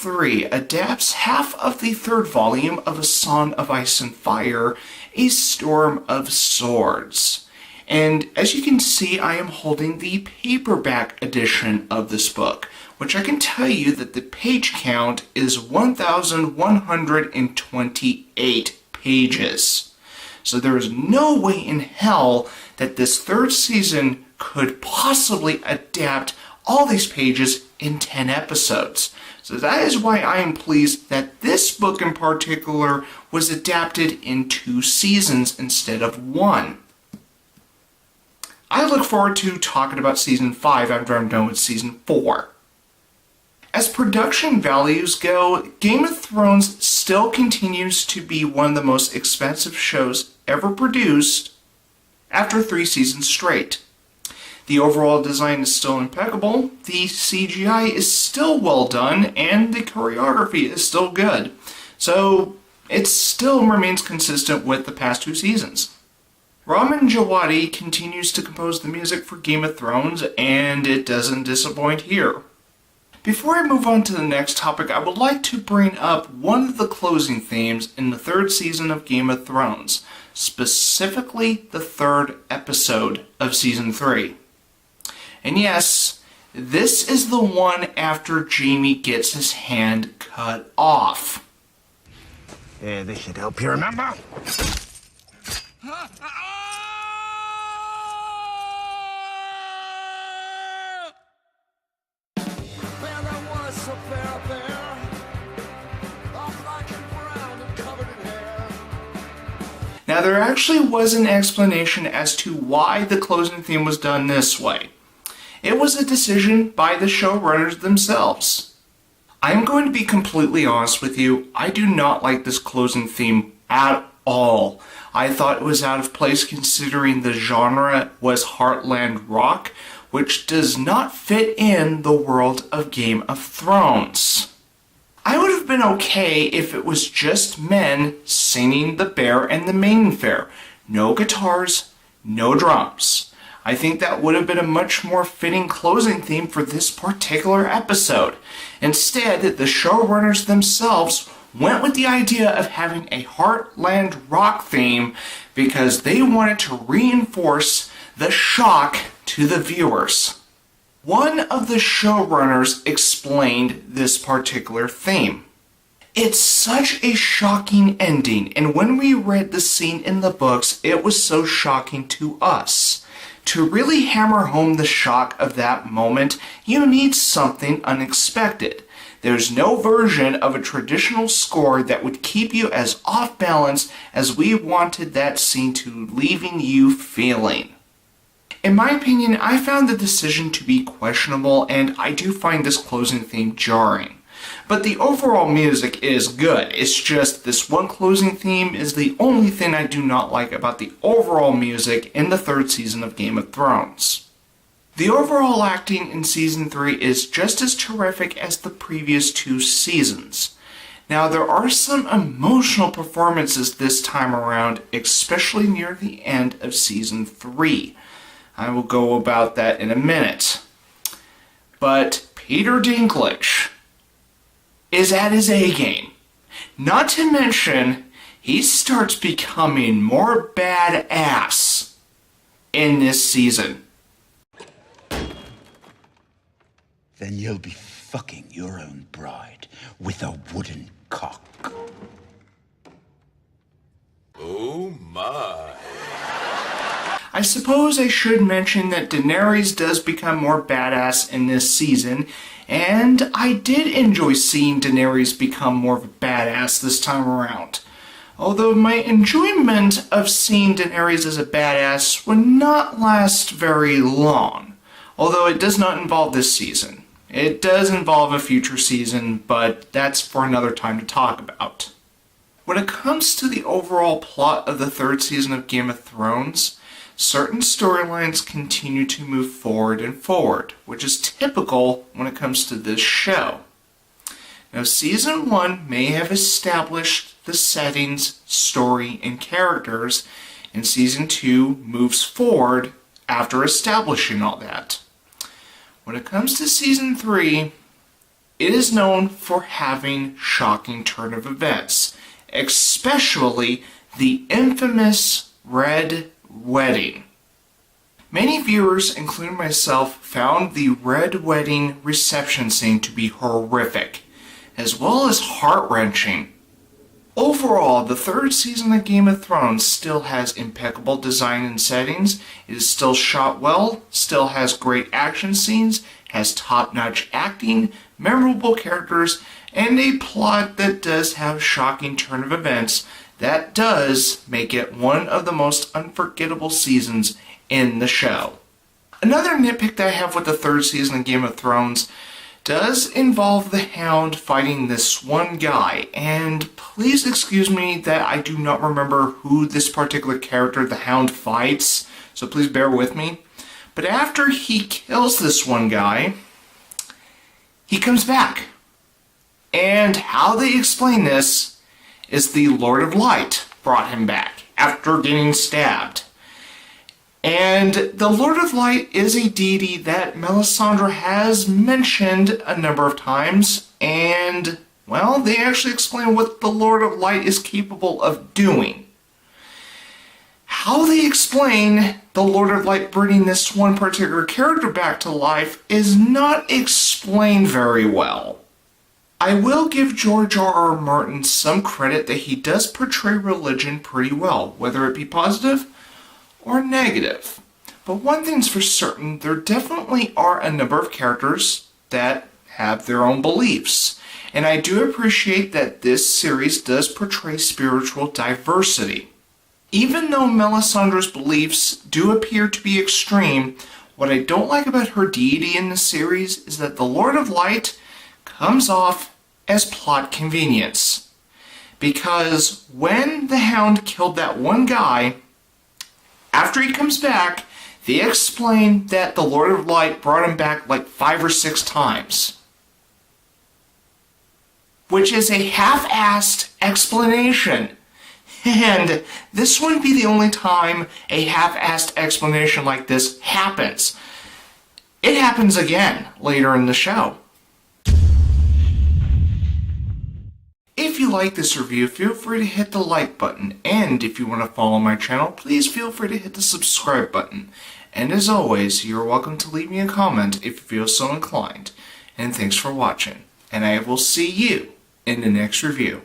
3 adapts half of the third volume of A Song of Ice and Fire, A Storm of Swords. And as you can see, I am holding the paperback edition of this book, which I can tell you that the page count is 1,128 pages. So there is no way in hell that this third season could possibly adapt all these pages in 10 episodes. So that is why I am pleased that this book in particular was adapted in 2 seasons instead of 1. I look forward to talking about Season 5 after I'm done with Season 4. As production values go, Game of Thrones still continues to be one of the most expensive shows ever produced after 3 seasons straight. The overall design is still impeccable, the CGI is still well done, and the choreography is still good. So it still remains consistent with the past 2 seasons. Ramin Djawadi continues to compose the music for Game of Thrones, and it doesn't disappoint here. Before I move on to the next topic, I would like to bring up one of the closing themes in the 3rd season of Game of Thrones, specifically the 3rd episode of Season 3. And yes, this is the one after Jaime gets his hand cut off. Yeah, this should help you remember. Now there actually was an explanation as to why the closing theme was done this way. It was a decision by the showrunners themselves. I'm going to be completely honest with you, I do not like this closing theme at all. I thought it was out of place considering the genre was Heartland rock, which does not fit in the world of Game of Thrones. I would have been okay if it was just men singing the Bear and the Maiden Fair. No guitars, no drums. I think that would have been a much more fitting closing theme for this particular episode. Instead, the showrunners themselves went with the idea of having a Heartland rock theme because they wanted to reinforce the shock to the viewers. One of the showrunners explained this particular theme. It's such a shocking ending, and when we read the scene in the books, it was so shocking to us. To really hammer home the shock of that moment, you need something unexpected. There's no version of a traditional score that would keep you as off balance as we wanted that scene to, leaving you feeling. In my opinion, I found the decision to be questionable, and I do find this closing theme jarring. But the overall music is good. It's just this one closing theme is the only thing I do not like about the overall music in the 3rd season of Game of Thrones. The overall acting in Season 3 is just as terrific as the previous 2 seasons. Now, there are some emotional performances this time around, especially near the end of Season 3. I will go about that in a minute. But Peter Dinklage is at his A-game. Not to mention, he starts becoming more badass in this season. Then you'll be fucking your own bride with a wooden cock. Oh my. I suppose I should mention that Daenerys does become more badass in this season, and I did enjoy seeing Daenerys become more of a badass this time around. Although my enjoyment of seeing Daenerys as a badass would not last very long, although it does not involve this season. It does involve a future season, but that's for another time to talk about. When it comes to the overall plot of the 3rd season of Game of Thrones, certain storylines continue to move forward and forward, which is typical when it comes to this show. Now, Season 1 may have established the settings, story, and characters, and Season 2 moves forward after establishing all that. When it comes to Season 3, it is known for having shocking turn of events, especially the infamous Red Wedding. Many viewers, including myself, found the Red Wedding reception scene to be horrific, as well as heart-wrenching. Overall, the third season of Game of Thrones still has impeccable design and settings, it is still shot well, still has great action scenes, has top-notch acting, memorable characters, and a plot that does have shocking turn of events that does make it one of the most unforgettable seasons in the show. Another nitpick that I have with the third season of Game of Thrones does involve the Hound fighting this one guy, and please excuse me that I do not remember who this particular character the Hound fights, so please bear with me. But after he kills this one guy, he comes back. And how they explain this is the Lord of Light brought him back after getting stabbed. And the Lord of Light is a deity that Melisandre has mentioned a number of times, and, well, they actually explain what the Lord of Light is capable of doing. How they explain the Lord of Light bringing this one particular character back to life is not explained very well. I will give George R.R. Martin some credit that he does portray religion pretty well, whether it be positive or negative. But one thing's for certain, there definitely are a number of characters that have their own beliefs. And I do appreciate that this series does portray spiritual diversity. Even though Melisandre's beliefs do appear to be extreme, what I don't like about her deity in the series is that the Lord of Light comes off as plot convenience. Because when the Hound killed that one guy, after he comes back, they explain that the Lord of Light brought him back like 5 or 6 times. Which is a half-assed explanation. And this wouldn't be the only time a half-assed explanation like this happens. It happens again later in the show. If you like this review, feel free to hit the like button, and if you want to follow my channel, please feel free to hit the subscribe button. And as always, you're welcome to leave me a comment if you feel so inclined. And thanks for watching, and I will see you in the next review.